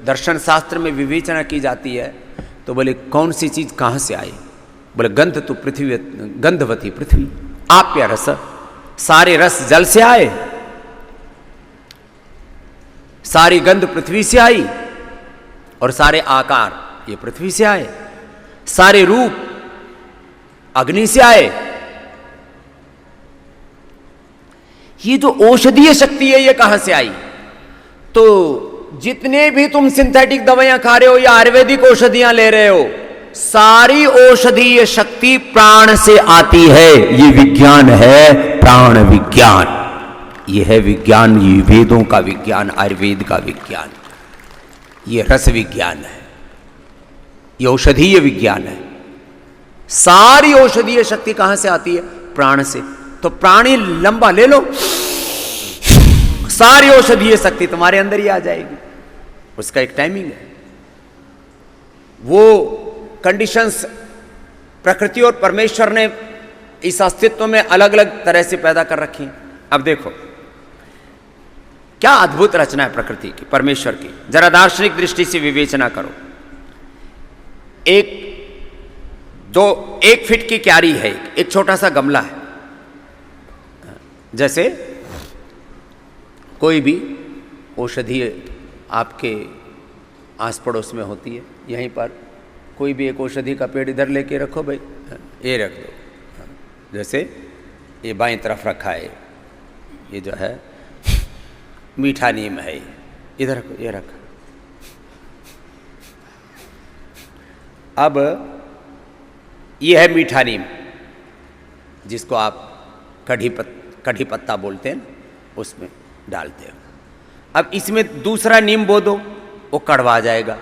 दर्शन शास्त्र में विवेचना की जाती है तो बोले कौन सी चीज कहां से आई, बोले गंध तो पृथ्वी, गंधवती पृथ्वी, आप्य रस, सारे रस जल से आए, सारी गंध पृथ्वी से आई और सारे आकार ये पृथ्वी से आए, सारे रूप अग्नि से आए। ये जो औषधीय शक्ति है ये कहां से आई? तो जितने भी तुम सिंथेटिक दवाइयां खा रहे हो या आयुर्वेदिक औषधियां ले रहे हो, सारी औषधीय शक्ति प्राण से आती है। ये विज्ञान है प्राण विज्ञान, ये है विज्ञान, ये वेदों का विज्ञान, आयुर्वेद का विज्ञान, ये रस विज्ञान है, ये औषधीय विज्ञान है। सारी औषधीय शक्ति कहां से आती है? प्राण से। तो प्राणी लंबा ले लो, सारी औषधीय शक्ति तुम्हारे अंदर ही आ जाएगी। उसका एक टाइमिंग है, वो कंडीशंस प्रकृति और परमेश्वर ने इस अस्तित्व में अलग अलग तरह से पैदा कर रखी। अब देखो क्या अद्भुत रचना है प्रकृति की, परमेश्वर की। जरा दार्शनिक दृष्टि से विवेचना करो। एक फीट की क्यारी है, एक छोटा सा गमला है। जैसे कोई भी औषधीय आपके आस पड़ोस में होती है, यहीं पर कोई भी एक औषधि का पेड़ इधर लेके रखो भाई, ये रख दो। जैसे ये बाईं तरफ रखा है, ये जो है मीठा नीम है, इधर रखो, ये रखा। अब ये है मीठा नीम, जिसको आप कढ़ी पत्ता बोलते हैं, उसमें डालते हो। अब इसमें दूसरा नीम बो दो, वो कड़वा जाएगा।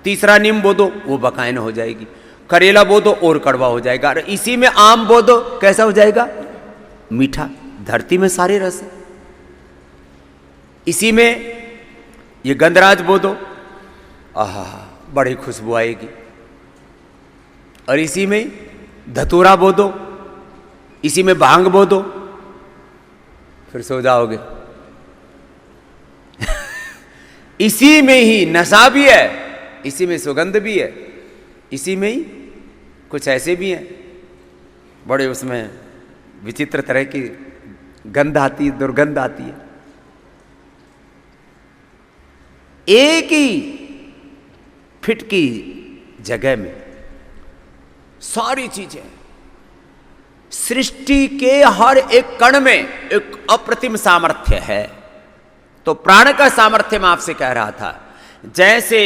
तीसरा नीम बो दो, वो बकायन हो जाएगी। करेला बो दो और कड़वा हो जाएगा। और इसी में आम बो दो, कैसा हो जाएगा? मीठा। धरती में सारे रस है। इसी में ये गंधराज बो दो, आहा बड़ी खुशबू आएगी। और इसी में धतूरा बो दो, इसी में भांग बो दो, फिर सो जाओगे। इसी में ही नशा भी है, इसी में सुगंध भी है, इसी में ही कुछ ऐसे भी हैं बड़े, उसमें विचित्र तरह की गंध आती है, दुर्गंध आती है। एक ही फिट की जगह में सारी चीजें, सृष्टि के हर एक कण में एक अप्रतिम सामर्थ्य है। तो प्राण का सामर्थ्य मैं आपसे कह रहा था, जैसे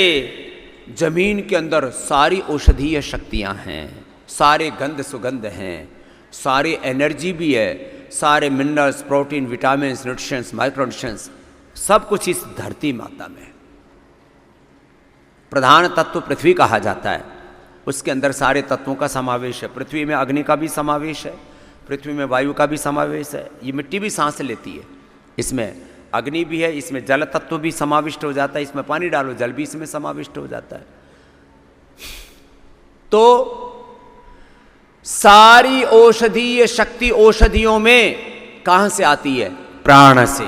जमीन के अंदर सारी औषधीय शक्तियां हैं, सारे गंध सुगंध हैं, सारी एनर्जी भी है, सारे मिनरल्स, प्रोटीन, विटामिन, न्यूट्रिशंस, माइक्रोन्यूट्रिशंस, सब कुछ इस धरती माता में। प्रधान तत्व पृथ्वी कहा जाता है, उसके अंदर सारे तत्वों का समावेश है। पृथ्वी में अग्नि का भी समावेश है, पृथ्वी में वायु का भी समावेश है। ये मिट्टी भी सांस लेती है, इसमें अग्नि भी है, इसमें जल तत्व भी समाविष्ट हो जाता है। इसमें पानी डालो, जल भी इसमें समाविष्ट हो जाता है। तो सारी औषधीय शक्ति औषधियों में कहां से आती है? प्राण से।